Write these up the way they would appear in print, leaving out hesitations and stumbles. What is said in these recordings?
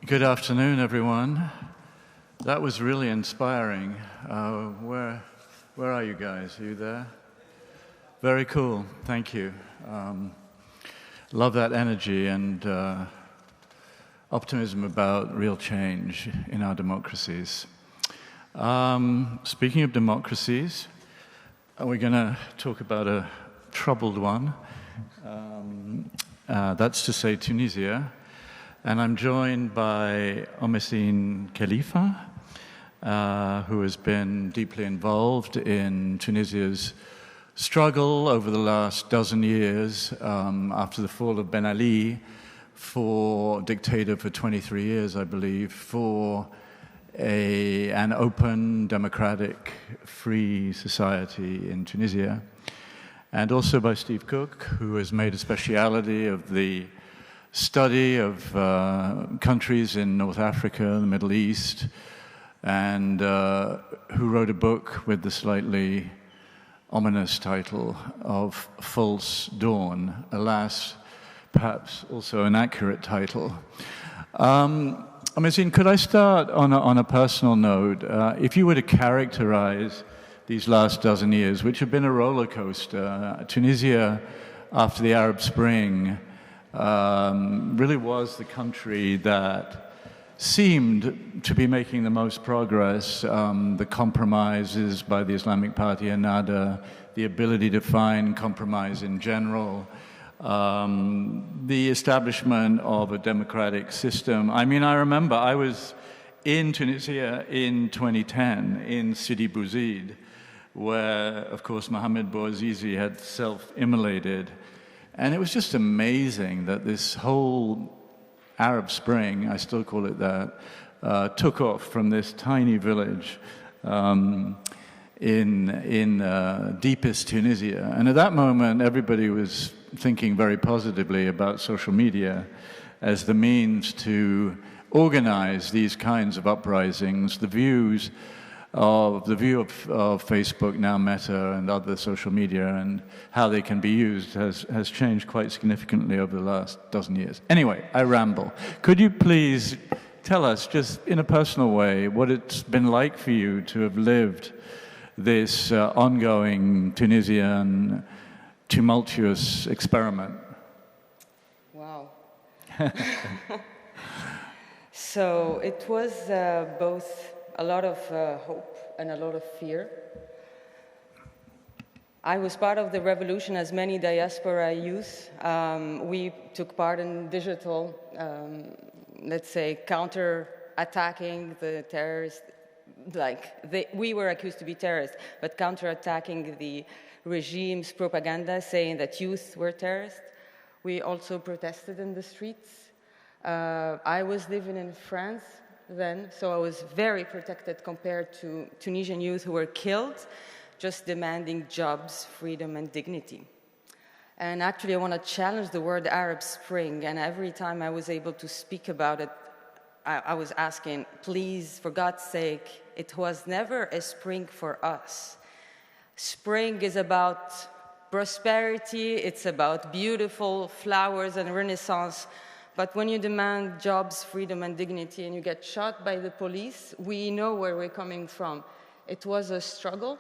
Good afternoon, everyone. That was really inspiring. Where are you guys? Are you there? Very cool. Thank you. Love that energy and optimism about real change in our democracies. Speaking of democracies, we're going to talk about a troubled one. That's to say Tunisia. And I'm joined by Omezzine Khelifa, who has been deeply involved in Tunisia's struggle over the last dozen years after the fall of Ben Ali, for dictator for 23 years, I believe, for an open, democratic, free society in Tunisia. And also by Steve Cook, who has made a speciality of the study of countries in North Africa, the Middle East, and who wrote a book with the slightly ominous title of False Dawn, alas, perhaps also an accurate title. Omezzine, could I start on a personal note? If you were to characterize these last dozen years, which have been a roller coaster, Tunisia, after the Arab Spring, really was the country that seemed to be making the most progress. The compromises by the Islamic Party, Ennahda, the ability to find compromise in general, the establishment of a democratic system. I mean, I remember I was in Tunisia in 2010, in Sidi Bouzid, where, of course, Mohamed Bouazizi had self-immolated. And it was just amazing that this whole Arab Spring, I still call it that, took off from this tiny village in deepest Tunisia. And at that moment, everybody was thinking very positively about social media as the means to organize these kinds of uprisings. The view of Facebook, now Meta, and other social media, and how they can be used has changed quite significantly over the last dozen years. Anyway, I ramble. Could you please tell us, just in a personal way, what it's been like for you to have lived this ongoing Tunisian tumultuous experiment? Wow. So it was both a lot of hope and a lot of fear. I was part of the revolution, as many diaspora youth. We took part in digital, let's say, counter-attacking the terrorists. We were accused to be terrorists, but counter-attacking the regime's propaganda, saying that youth were terrorists. We also protested in the streets. I was living in France then, so I was very protected compared to Tunisian youth who were killed, just demanding jobs, freedom, and dignity. And actually, I want to challenge the word Arab Spring, and every time I was able to speak about it, I was asking, please, for God's sake, it was never a spring for us. Spring is about prosperity, it's about beautiful flowers and renaissance. But when you demand jobs, freedom, and dignity, and you get shot by the police, we know where we're coming from. It was a struggle.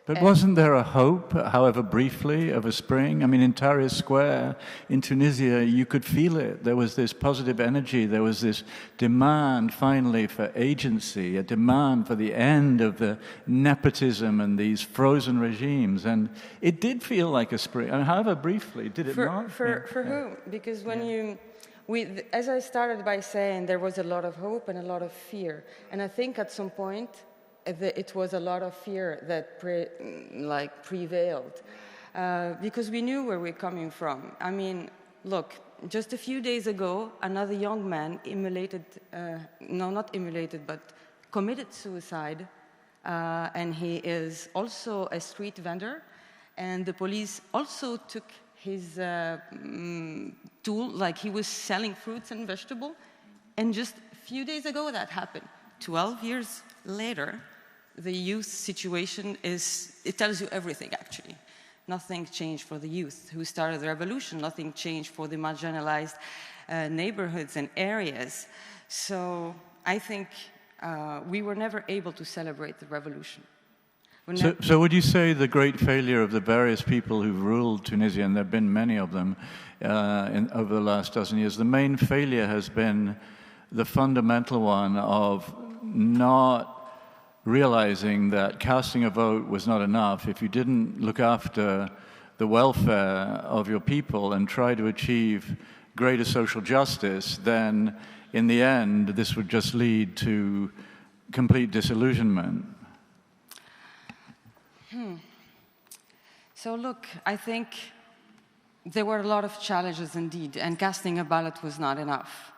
But wasn't there a hope, however briefly, of a spring? I mean, in Tahrir Square in Tunisia, you could feel it. There was this positive energy. There was this demand, finally, for agency, a demand for the end of the nepotism and these frozen regimes. And it did feel like a spring. I mean, however briefly, did it not? For whom? Because when as I started by saying, there was a lot of hope and a lot of fear. And I think at some point, it was a lot of fear that prevailed. Because we knew where we're coming from. I mean, look, just a few days ago, another young man committed suicide. And he is also a street vendor. And the police also took his tool, like he was selling fruits and vegetables. And just a few days ago that happened. 12 years later, the youth situation it tells you everything, actually. Nothing changed for the youth who started the revolution. Nothing changed for the marginalized neighborhoods and areas. So I think we were never able to celebrate the revolution. So would you say the great failure of the various people who've ruled Tunisia, and there have been many of them over the last dozen years, the main failure has been the fundamental one of not realizing that casting a vote was not enough. If you didn't look after the welfare of your people and try to achieve greater social justice, then in the end, this would just lead to complete disillusionment. So look, I think there were a lot of challenges indeed, and casting a ballot was not enough.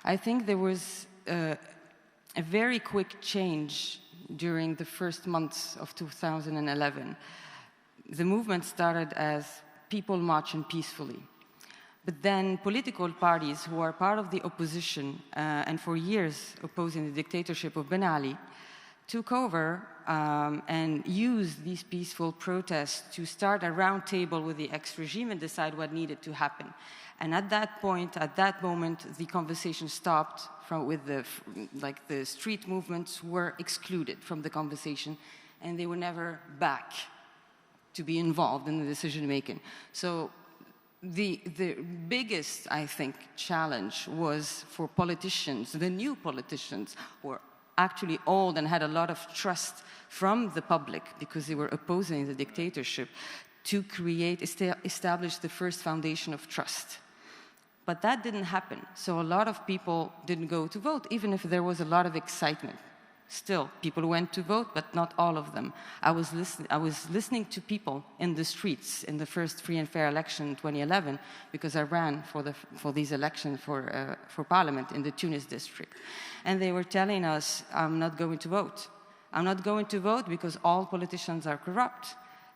I think there was a very quick change during the first months of 2011. The movement started as people marching peacefully. But then political parties who are part of the opposition and for years opposing the dictatorship of Ben Ali took over and used these peaceful protests to start a round table with the ex-regime and decide what needed to happen. And at that point, at that moment, the conversation stopped with the street movements were excluded from the conversation, and they were never back to be involved in the decision-making. So the biggest, I think, challenge was for politicians, the new politicians, who were actually old and had a lot of trust from the public because they were opposing the dictatorship, to establish the first foundation of trust. But that didn't happen. So a lot of people didn't go to vote, even if there was a lot of excitement. Still, people went to vote, but not all of them. I was listening to people in the streets in the first free and fair election in 2011, because I ran for these elections for parliament in the Tunis district. And they were telling us, I'm not going to vote. I'm not going to vote because all politicians are corrupt.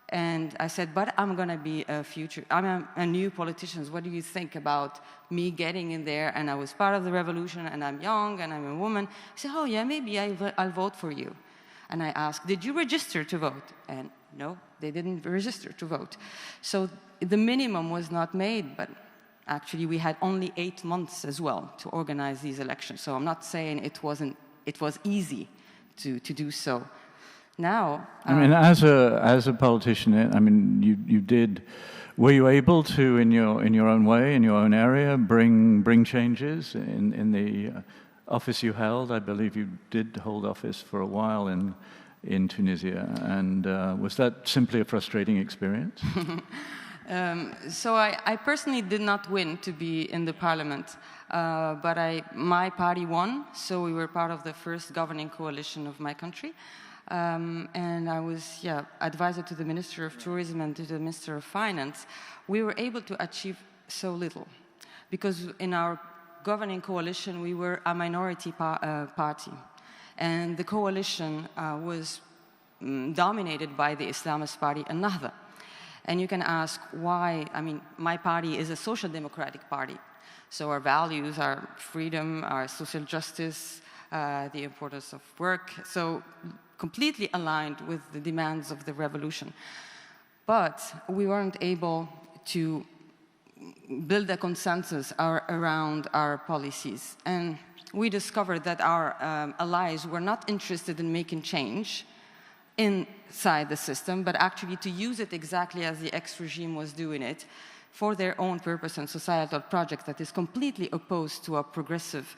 And I said, but I'm going to be I'm a new politician. What do you think about me getting in there? And I was part of the revolution, and I'm young, and I'm a woman. He said, oh, yeah, maybe I'll vote for you. And I asked, did you register to vote? And no, they didn't register to vote. So the minimum was not made, but actually we had only 8 months as well to organize these elections. So I'm not saying it was easy to do so. Now, I mean, as a politician, I mean, you did. Were you able to, in your own way, in your own area, bring changes in the office you held? I believe you did hold office for a while in Tunisia, and was that simply a frustrating experience? So I personally did not win to be in the parliament, but my party won. So we were part of the first governing coalition of my country. And I was, advisor to the Minister of Tourism and to the Minister of Finance. We were able to achieve so little because in our governing coalition, we were a minority party. And the coalition was dominated by the Islamist party, Ennahda. And you can ask why. I mean, my party is a social democratic party. So our values are freedom, our social justice, the importance of work. So completely aligned with the demands of the revolution. But we weren't able to build a consensus around our policies. And we discovered that our allies were not interested in making change inside the system, but actually to use it exactly as the ex-regime was doing it for their own purpose and societal project that is completely opposed to a progressive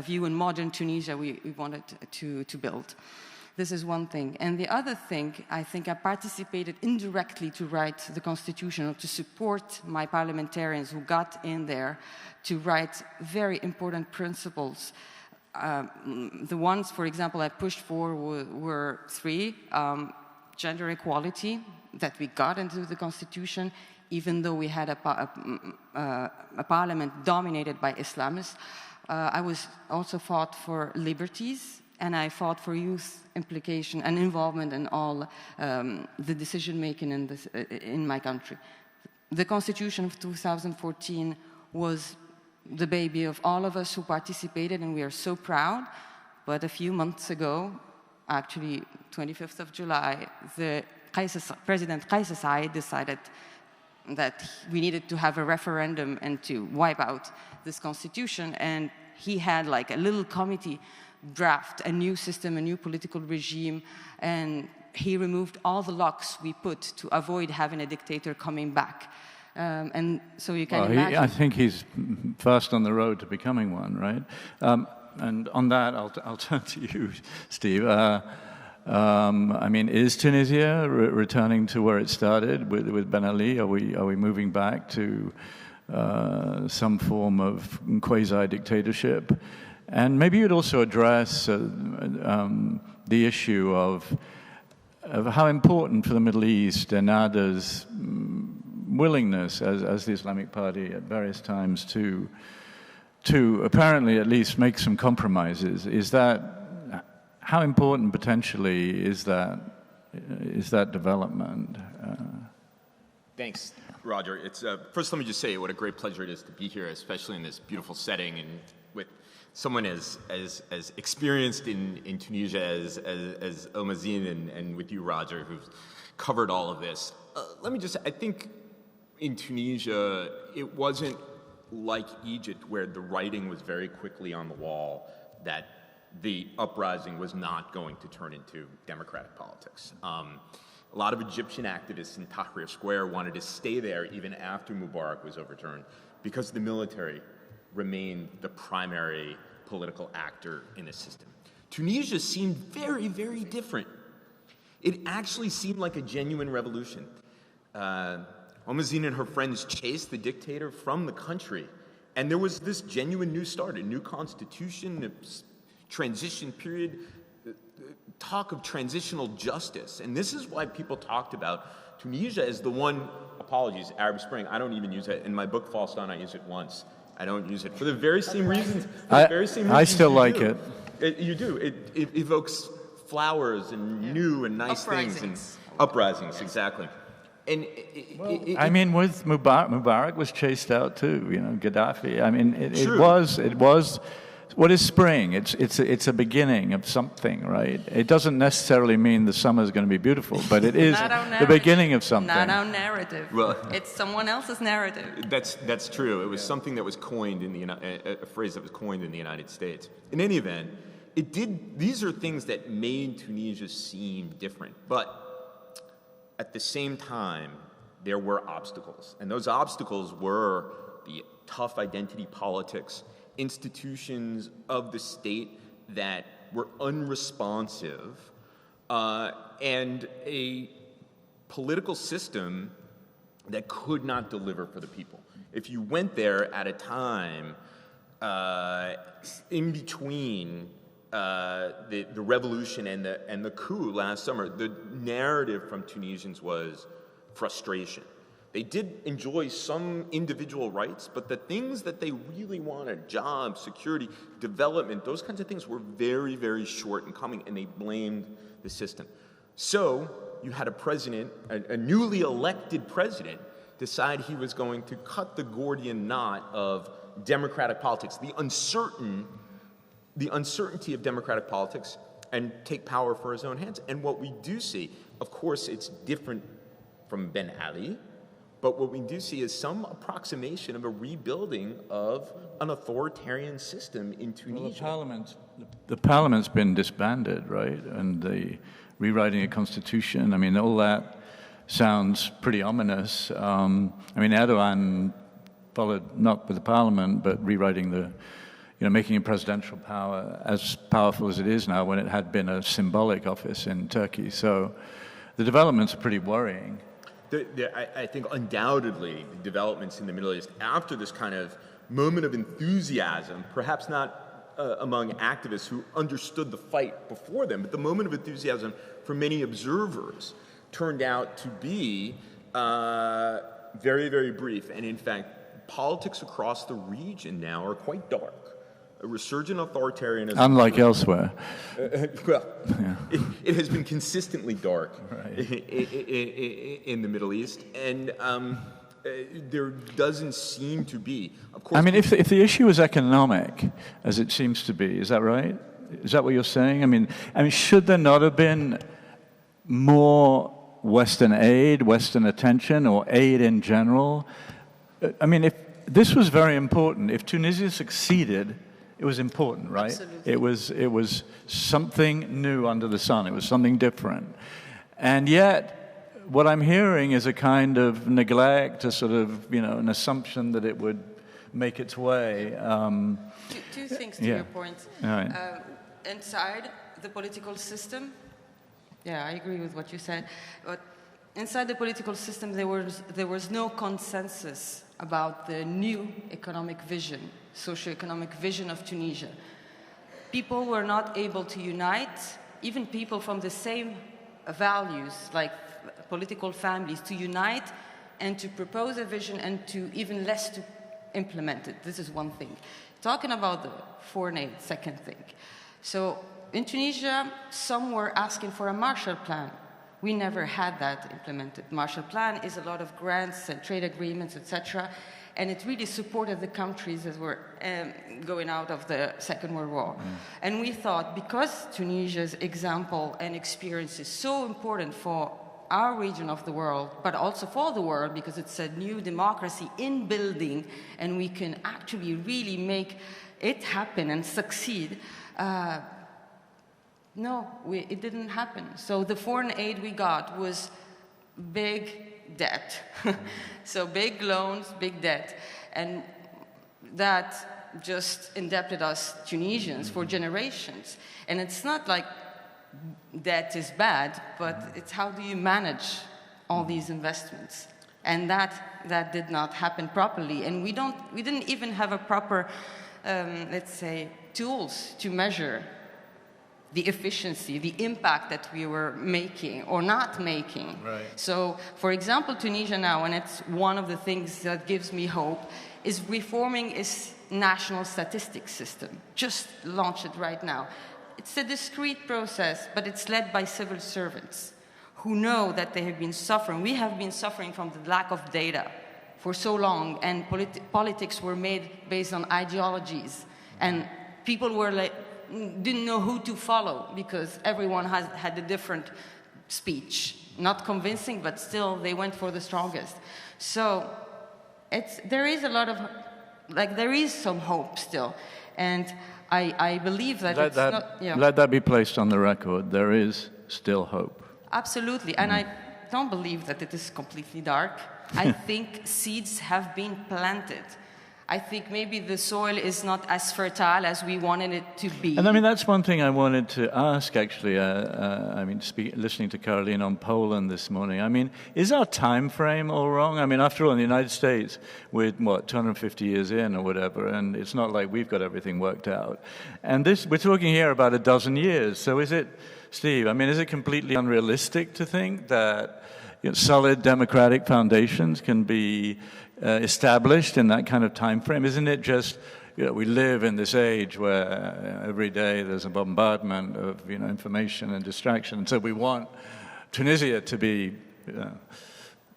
view in modern Tunisia we wanted to build. This is one thing. And the other thing, I think I participated indirectly to write the constitution or to support my parliamentarians who got in there to write very important principles. The ones, for example, I pushed for were 3. Gender equality, that we got into the constitution, even though we had a parliament dominated by Islamists. I was also fought for liberties, and I fought for youth implication and involvement in all the decision-making in my country. The Constitution of 2014 was the baby of all of us who participated, and we are so proud. But a few months ago, actually 25th of July, President Kais Saied decided that we needed to have a referendum and to wipe out this constitution, and he had like a little committee draft a new system, a new political regime, and he removed all the locks we put to avoid having a dictator coming back. And so you can imagine. I think he's fast on the road to becoming one, right? And on that, I'll turn to you, Steve. I mean, is Tunisia returning to where it started with Ben Ali? Are we moving back to some form of quasi-dictatorship? And maybe you'd also address the issue of how important for the Middle East Ennahda's willingness as the Islamic Party at various times to apparently at least make some compromises. Is that, how important potentially is that development? Thanks, Roger. It's first, let me just say what a great pleasure it is to be here, especially in this beautiful setting and with someone as experienced in Tunisia as Omezzine and with you, Roger, who's covered all of this. Let me just say, I think in Tunisia, it wasn't like Egypt, where the writing was very quickly on the wall that the uprising was not going to turn into democratic politics. A lot of Egyptian activists in Tahrir Square wanted to stay there even after Mubarak was overturned because the military remained the primary political actor in the system. Tunisia seemed very, very different. It actually seemed like a genuine revolution. Omezzine and her friends chased the dictator from the country, and there was this genuine new start, a new constitution, a transition period, talk of transitional justice. And this is why people talked about Tunisia as the one, apologies, Arab Spring, I don't even use it. In my book, False Dawn, I use it once. I don't use it for the very same reasons. I still like it. You do. It evokes flowers and new and nice things. And uprisings, yes. Exactly. And I mean, with Mubarak was chased out too. You know, Gaddafi. I mean, it was. What is spring? It's a beginning of something, right? It doesn't necessarily mean the summer is going to be beautiful, but it is the beginning of something. Not our narrative. Well, it's someone else's narrative. That's true. It was something that was coined in a phrase that was coined in the United States. In any event, it did. These are things that made Tunisia seem different, but at the same time, there were obstacles, and those obstacles were the tough identity politics, institutions of the state that were unresponsive, and a political system that could not deliver for the people. If you went there at a time in between the revolution and the coup last summer, the narrative from Tunisians was frustration. They did enjoy some individual rights, but the things that they really wanted, jobs, security, development, those kinds of things were very, very short in coming, and they blamed the system. So you had a president, a newly elected president, decide he was going to cut the Gordian knot of democratic politics, the uncertainty of democratic politics, and take power for his own hands. And what we do see, of course, it's different from Ben Ali, but what we do see is some approximation of a rebuilding of an authoritarian system in Tunisia. Well, the parliament's been disbanded, right? And the rewriting a constitution, I mean, all that sounds pretty ominous. I mean, Erdogan followed not with the parliament, but rewriting making a presidential power as powerful as it is now when it had been a symbolic office in Turkey. So the developments are pretty worrying. I think undoubtedly the developments in the Middle East after this kind of moment of enthusiasm, perhaps not among activists who understood the fight before them, but the moment of enthusiasm for many observers turned out to be very, very brief. And in fact, politics across the region now are quite dark. A resurgent authoritarianism. Unlike elsewhere. It has been consistently dark in the Middle East, and there doesn't seem to be. Of course, I mean, if the issue is economic, as it seems to be, is that right? Is that what you're saying? I mean, should there not have been more Western aid, Western attention, or aid in general? I mean, if this was very important, if Tunisia succeeded it was important, right? Absolutely. It was something new under the sun. It was something different. And yet, what I'm hearing is a kind of neglect, a sort of, an assumption that it would make its way. Two things to your point. Right. Inside the political system, I agree with what you said, but inside the political system there was no consensus about the new economic vision, socio-economic vision of Tunisia. People were not able to unite, even people from the same values, like political families, to unite and to propose a vision and to even less to implement it. This is one thing. Talking about the foreign aid, second thing. So in Tunisia, some were asking for a Marshall Plan. We never had that implemented. Marshall Plan is a lot of grants and trade agreements, etc., and it really supported the countries that were going out of the Second World War. And we thought, because Tunisia's example and experience is so important for our region of the world, but also for the world, because it's a new democracy in building, and we can actually really make it happen and succeed. It didn't happen. So the foreign aid we got was big debt. So big loans, big debt. And that just indebted us Tunisians for generations. And it's not like debt is bad, but it's how do you manage all these investments? And that did not happen properly. And we didn't even have a proper, let's say, tools to measure the efficiency, the impact that we were making or not making. Right. So, for example, Tunisia now, and it's one of the things that gives me hope, is reforming its national statistics system. Just launch it right now. It's a discrete process, but it's led by civil servants who know that they have been suffering. We have been suffering from the lack of data for so long, and politics were made based on ideologies, and people were didn't know who to follow because everyone had a different speech. Not convincing, but still they went for the strongest. So there is a lot of, there is some hope still. And I believe that let that be placed on the record. There is still hope. Absolutely. And I don't believe that it is completely dark. I think seeds have been planted. I think maybe the soil is not as fertile as we wanted it to be. And that's one thing I wanted to ask, actually. Listening to Caroline on Poland this morning, is our time frame all wrong? After all, in the United States, we're, 250 years in or whatever, and it's not like we've got everything worked out. And we're talking here about a dozen years. So is it, Steve, is it completely unrealistic to think that solid democratic foundations can be established in that kind of time frame? Isn't it just, we live in this age where every day there's a bombardment of information and distraction, and so we want Tunisia to be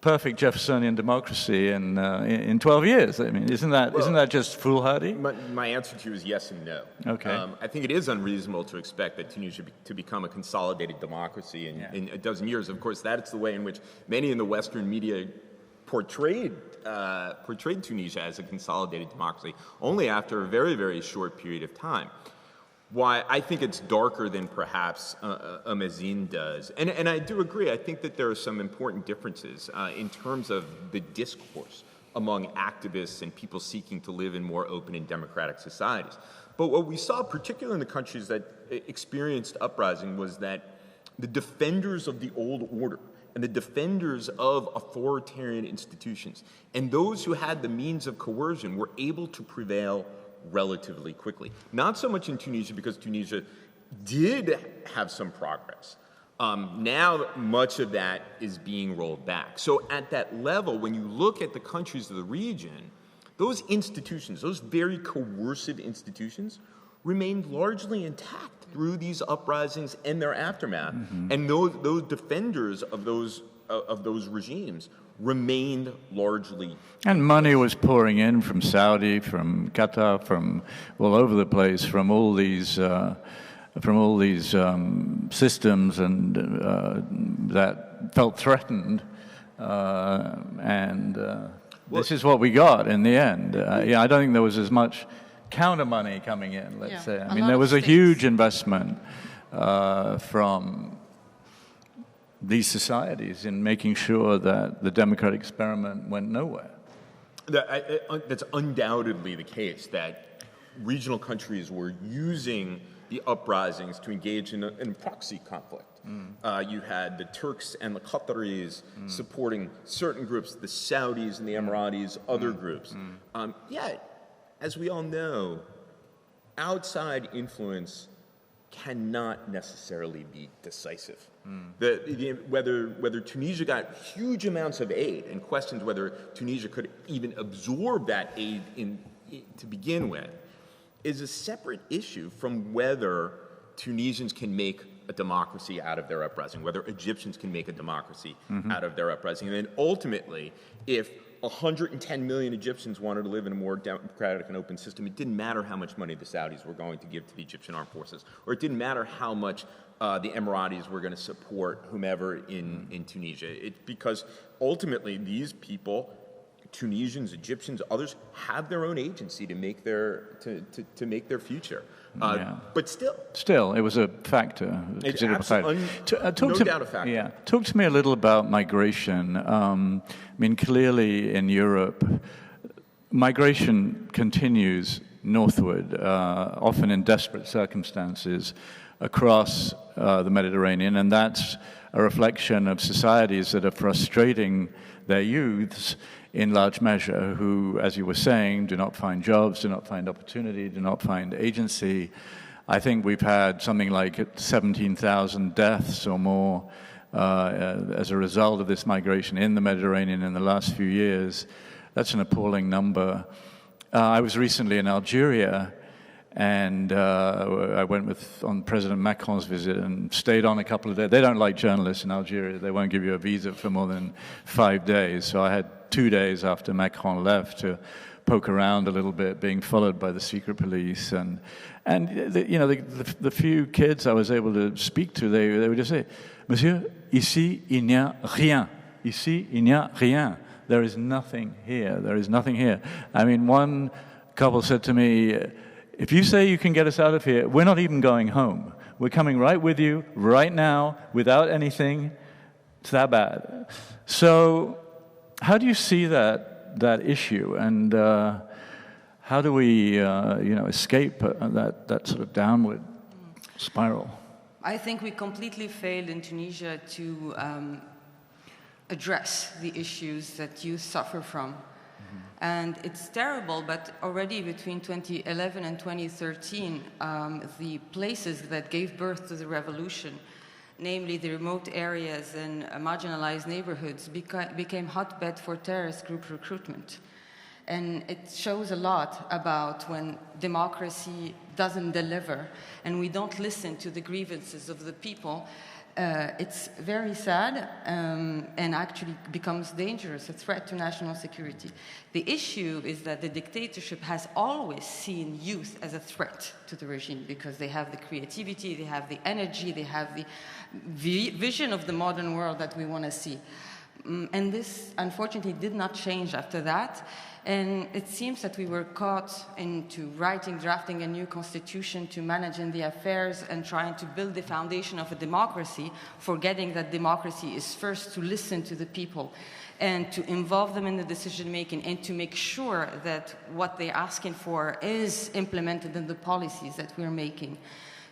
perfect Jeffersonian democracy in 12 years. Isn't that just foolhardy? My answer to you is yes and no. Okay. I think it is unreasonable to expect that Tunisia to become a consolidated democracy in a dozen years. Of course, that's the way in which many in the Western media portrayed Tunisia as a consolidated democracy only after a very, very short period of time. Why I think it's darker than perhaps Omezzine does. And I do agree. I think that there are some important differences in terms of the discourse among activists and people seeking to live in more open and democratic societies. But what we saw, particularly in the countries that experienced uprising, was that the defenders of the old order and the defenders of authoritarian institutions and those who had the means of coercion were able to prevail relatively quickly. Not so much in Tunisia, because Tunisia did have some progress. Now much of that is being rolled back. So at that level, when you look at the countries of the region, those institutions, those very coercive institutions, remained largely intact through these uprisings and their aftermath. Mm-hmm. And those defenders of those regimes remained largely. And money was pouring in from Saudi, from Qatar, from all over the place, from all these systems and that felt threatened, this is what we got in the end. I don't think there was as much counter money coming in, let's say. I mean, lot there of was a states. huge investment from these societies in making sure that the democratic experiment went nowhere. That's undoubtedly the case, that regional countries were using the uprisings to engage in a proxy conflict. You had the Turks and the Qataris supporting certain groups, the Saudis and the Emiratis, other groups. Yet, as we all know, outside influence cannot necessarily be decisive. Whether Tunisia got huge amounts of aid, and questions whether Tunisia could even absorb that aid to begin with, is a separate issue from whether Tunisians can make a democracy out of their uprising, whether Egyptians can make a democracy out of their uprising. And then ultimately, if 110 million Egyptians wanted to live in a more democratic and open system, it didn't matter how much money the Saudis were going to give to the Egyptian armed forces, or it didn't matter how much the Emiratis were going to support whomever in Tunisia. Because ultimately these people, Tunisians, Egyptians, others, have their own agency to make their future. But still, it was a factor. It's No doubt a factor. Yeah, talk to me a little about migration. I mean, clearly in Europe, migration continues northward, often in desperate circumstances, across the Mediterranean, and that's a reflection of societies that are frustrating their youths in large measure, who, as you were saying, do not find jobs, do not find opportunity, do not find agency. I think we've had something like 17,000 deaths or more as a result of this migration in the Mediterranean in the last few years. That's an appalling number. I was recently in Algeria, and I went on President Macron's visit and stayed on a couple of days. They don't like journalists in Algeria. They won't give you a visa for more than 5 days. So I had 2 days after Macron left to poke around a little bit, being followed by the secret police. And the few kids I was able to speak to, they would just say, "Monsieur, ici, il n'y a rien. Ici, il n'y a rien. There is nothing here. There is nothing here." I mean, one couple said to me, "If you say you can get us out of here, we're not even going home. We're coming right with you, right now, without anything. It's that bad." So how do you see that issue, and how do we escape that sort of downward spiral? I think we completely failed in Tunisia to address the issues that youth suffer from. And it's terrible, but already between 2011 and 2013, the places that gave birth to the revolution, namely the remote areas and marginalized neighborhoods, became hotbed for terrorist group recruitment. And it shows a lot about when democracy doesn't deliver and we don't listen to the grievances of the people. It's very sad and actually becomes dangerous, a threat to national security. The issue is that the dictatorship has always seen youth as a threat to the regime because they have the creativity, they have the energy, they have the vision of the modern world that we want to see. And this, unfortunately, did not change after that. And it seems that we were caught into drafting a new constitution to manage in the affairs and trying to build the foundation of a democracy, forgetting that democracy is first to listen to the people and to involve them in the decision-making and to make sure that what they're asking for is implemented in the policies that we're making.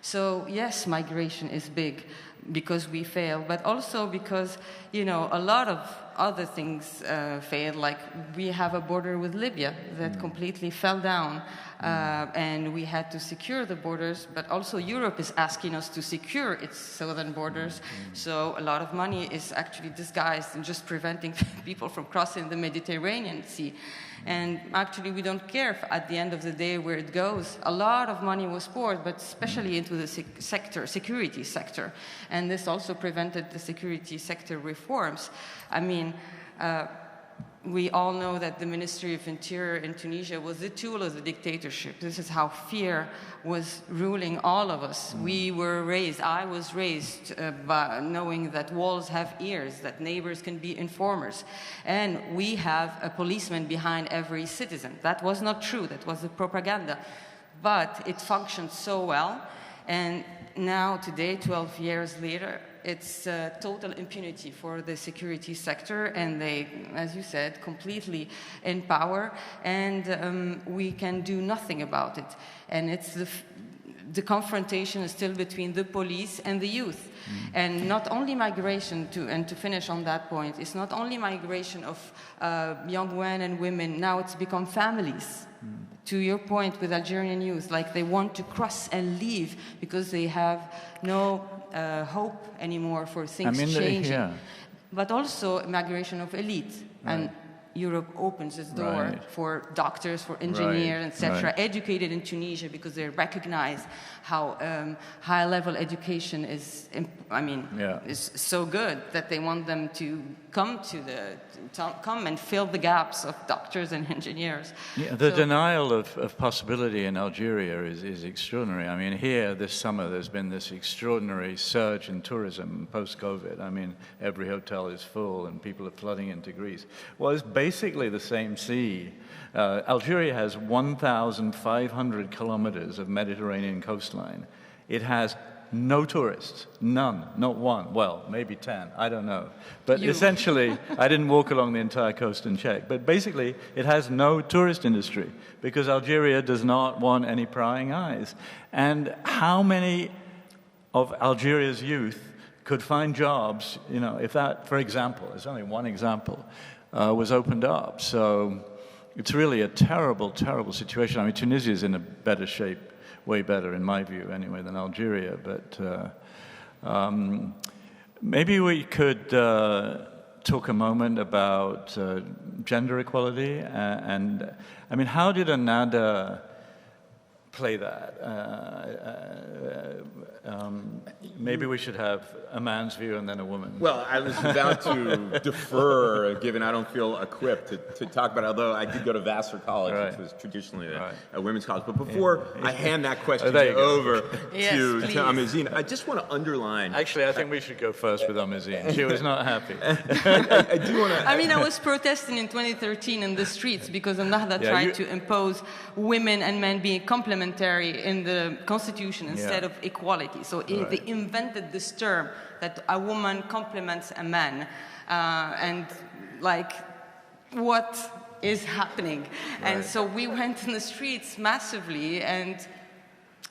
So yes, migration is big because we fail, but also because, a lot of other things failed, like we have a border with Libya that completely fell down, and we had to secure the borders, but also Europe is asking us to secure its southern borders, so a lot of money is actually disguised in just preventing people from crossing the Mediterranean Sea. And actually, we don't care if at the end of the day where it goes. A lot of money was poured, but especially into the security sector. And this also prevented the security sector reforms. I mean, we all know that the Ministry of Interior in Tunisia was the tool of the dictatorship. This is how fear was ruling all of us. I was raised by knowing that walls have ears, that neighbors can be informers. And we have a policeman behind every citizen. That was not true, that was the propaganda. But it functioned so well. And now, today, 12 years later, it's total impunity for the security sector, and they, as you said, completely in power, and we can do nothing about it. And it's the confrontation is still between the police and the youth. And not only migration, to finish on that point, it's not only migration of young men and women, now it's become families. To your point with Algerian youth, like they want to cross and leave because they have no hope anymore for things changing. But also migration of elite. And Europe opens its door for doctors, for engineers, etc., educated in Tunisia because they recognize how high-level education is, is so good that they want them to come come and fill the gaps of doctors and engineers. Yeah, the denial of possibility in Algeria is extraordinary. I mean, here this summer there's been this extraordinary surge in tourism post-COVID. I mean, every hotel is full and people are flooding into Greece. Well, it's basically the same sea. Algeria has 1,500 kilometers of Mediterranean coastline. It has no tourists, none, not one. Well, maybe 10, I don't know. But essentially, I didn't walk along the entire coast and check. But basically, it has no tourist industry because Algeria does not want any prying eyes. And how many of Algeria's youth could find jobs, you know, if that, for example, there's only one example, was opened up. So it's really a terrible, terrible situation. I mean, Tunisia is in a better shape, way better in my view anyway, than Algeria. But maybe we could talk a moment about gender equality. And I mean, how did Anada play that? Maybe we should have a man's view and then a woman's. Well, I was about to defer, given I don't feel equipped to talk about it, although I did go to Vassar College, which was traditionally a women's college. But before I hand that question over to Omezzine, I just want to underline... Actually, I think we should go first with Omezzine. She was not happy. I do want to... I mean, I was protesting in 2013 in the streets because Ennahda tried to impose women and men being complementary in the constitution instead of equality. So they invented this term that a woman complements a man. And like, what is happening? And so we went in the streets massively and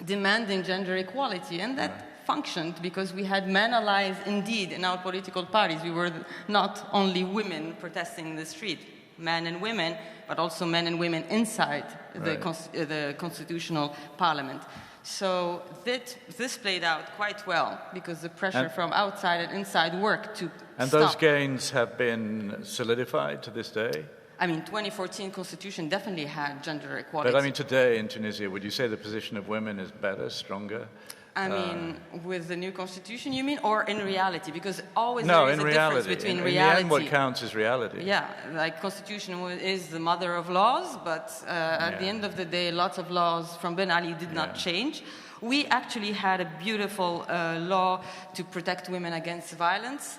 demanding gender equality. And that functioned because we had men allies indeed in our political parties. We were not only women protesting in the street, men and women, but also men and women inside the constitutional parliament. So this played out quite well because the pressure from outside and inside worked to And those gains have been solidified to this day? I mean, 2014 constitution definitely had gender equality. But I mean, today in Tunisia, would you say the position of women is better, stronger? I mean, with the new constitution, you mean, or in reality? Because always there is a difference between reality. In the end, what counts is reality. Yeah, like constitution is the mother of laws, but at the end of the day, lots of laws from Ben Ali did not change. We actually had a beautiful law to protect women against violence,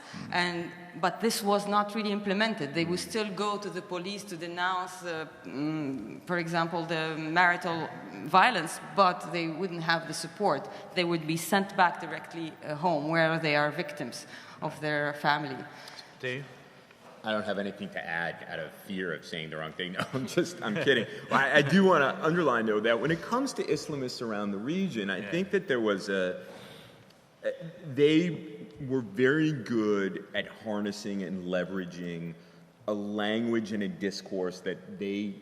but this was not really implemented. They would still go to the police to denounce, for example, the marital violence, but they wouldn't have the support. They would be sent back directly home where they are victims of their family. Dave? I don't have anything to add out of fear of saying the wrong thing. No, I'm kidding. I do want to underline, though, that when it comes to Islamists around the region, I think that there was they were very good at harnessing and leveraging a language and a discourse that they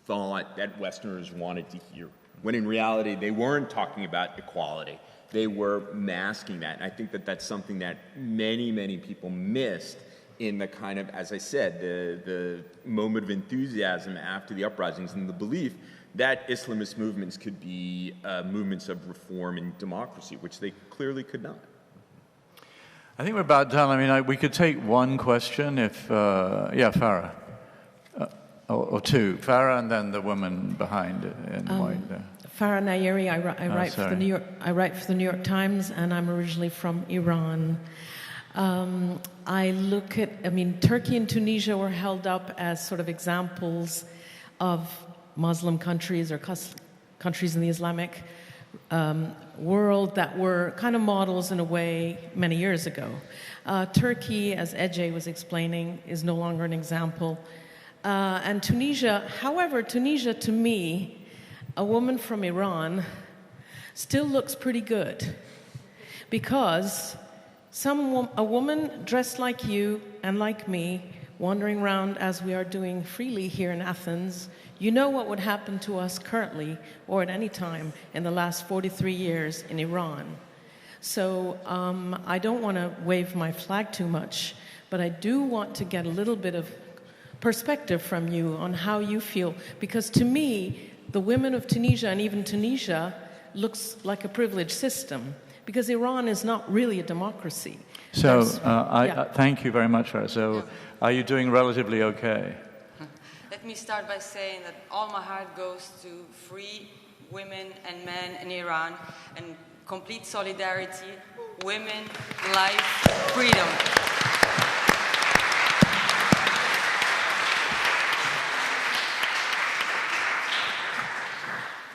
thought that Westerners wanted to hear, when in reality they weren't talking about equality. They were masking that. And I think that that's something that many, many people missed in the kind of, as I said, the moment of enthusiasm after the uprisings and the belief that Islamist movements could be movements of reform and democracy, which they clearly could not. I think we're about done. I mean, we could take one question if, Farah. or two. Farah and then the woman behind it in white there. Farah Nayeri, I write for the New York Times, and I'm originally from Iran. Turkey and Tunisia were held up as sort of examples of Muslim countries or countries in the Islamic world that were kind of models in a way many years ago. Turkey, as Ece was explaining, is no longer an example. And Tunisia, however, Tunisia to me, a woman from Iran, still looks pretty good because a woman dressed like you and like me, wandering around as we are doing freely here in Athens, you know what would happen to us currently or at any time in the last 43 years in Iran. So I don't want to wave my flag too much, but I do want to get a little bit of perspective from you on how you feel, because to me, the women of Tunisia and even Tunisia looks like a privileged system, because Iran is not really a democracy. So thank you very much, Farah. So are you doing relatively okay? Let me start by saying that all my heart goes to free women and men in Iran and complete solidarity, women, life, freedom.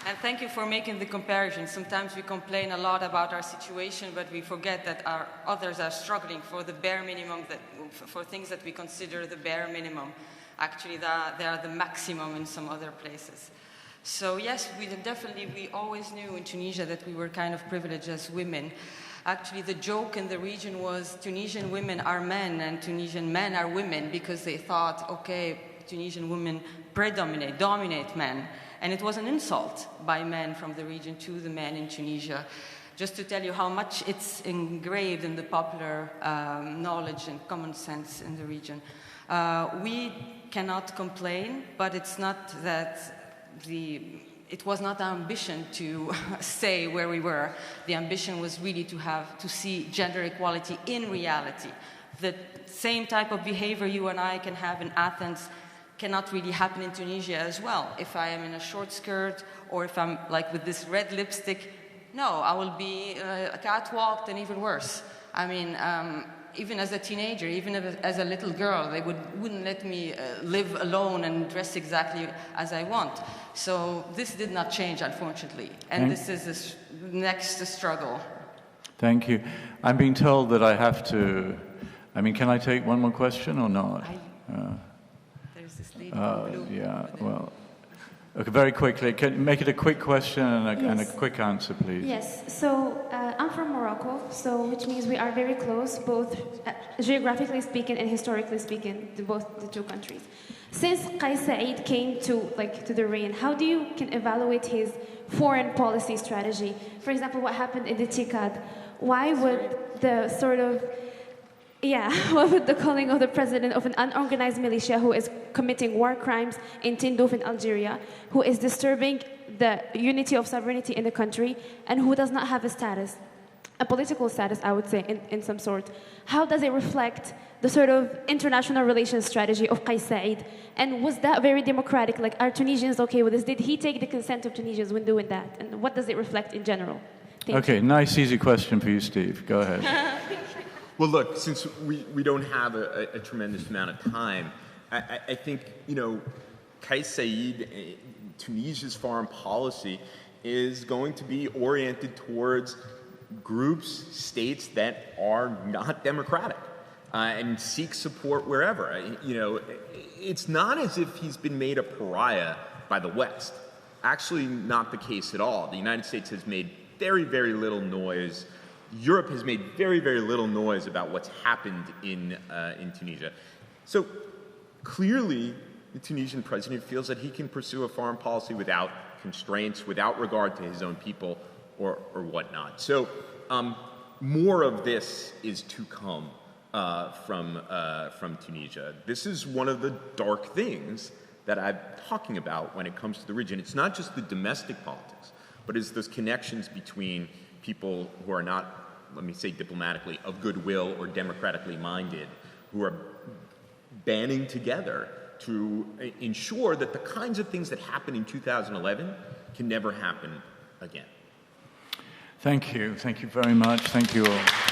And thank you for making the comparison. Sometimes we complain a lot about our situation, but we forget that others are struggling for the bare minimum, for things that we consider the bare minimum. Actually, they are the maximum in some other places. So yes, we always knew in Tunisia that we were kind of privileged as women. Actually, the joke in the region was Tunisian women are men and Tunisian men are women, because they thought, okay, Tunisian women dominate men. And it was an insult by men from the region to the men in Tunisia. Just to tell you how much it's engraved in the popular knowledge and common sense in the region. We cannot complain, but it's not that it was not our ambition to stay where we were. The ambition was really to see gender equality in reality. The same type of behavior you and I can have in Athens cannot really happen in Tunisia as well. If I am in a short skirt, or if I'm like with this red lipstick, no, I will be catwalked and even worse. I mean, even as a teenager, even as a little girl, they wouldn't let me live alone and dress exactly as I want. So this did not change, unfortunately. And this is the next struggle. Thank you. I'm being told that I have to... can I take one more question or not? There's this lady in blue. Yeah, well... Okay, very quickly, can you make it a quick question and a quick answer, please? Yes, so I'm from Morocco, which means we are very close, both geographically speaking and historically speaking, to both the two countries. Since Qais Said came to the reign, how do you can evaluate his foreign policy strategy? For example, what happened in the Tikad? Why would the what would the calling of the president of an unorganized militia who is committing war crimes in Tindouf in Algeria, who is disturbing the unity of sovereignty in the country, and who does not have a political status, I would say, in some sort. How does it reflect the sort of international relations strategy of Qais Said? And was that very democratic? Like, are Tunisians okay with this? Did he take the consent of Tunisians when doing that? And what does it reflect in general? Thank you. Nice, easy question for you, Steve. Go ahead. Well, look, since we don't have a tremendous amount of time, I think, Qais Said, Tunisia's foreign policy is going to be oriented towards groups, states that are not democratic and seek support wherever. It's not as if he's been made a pariah by the West. Actually, not the case at all. The United States has made very, very little noise. Europe has made very, very little noise about what's happened in Tunisia. So clearly, the Tunisian president feels that he can pursue a foreign policy without constraints, without regard to his own people or whatnot. So more of this is to come from Tunisia. This is one of the dark things that I'm talking about when it comes to the region. It's not just the domestic politics, but it's those connections between people who are not, let me say diplomatically, of goodwill or democratically minded, who are banding together to ensure that the kinds of things that happened in 2011 can never happen again. Thank you. Thank you very much. Thank you all.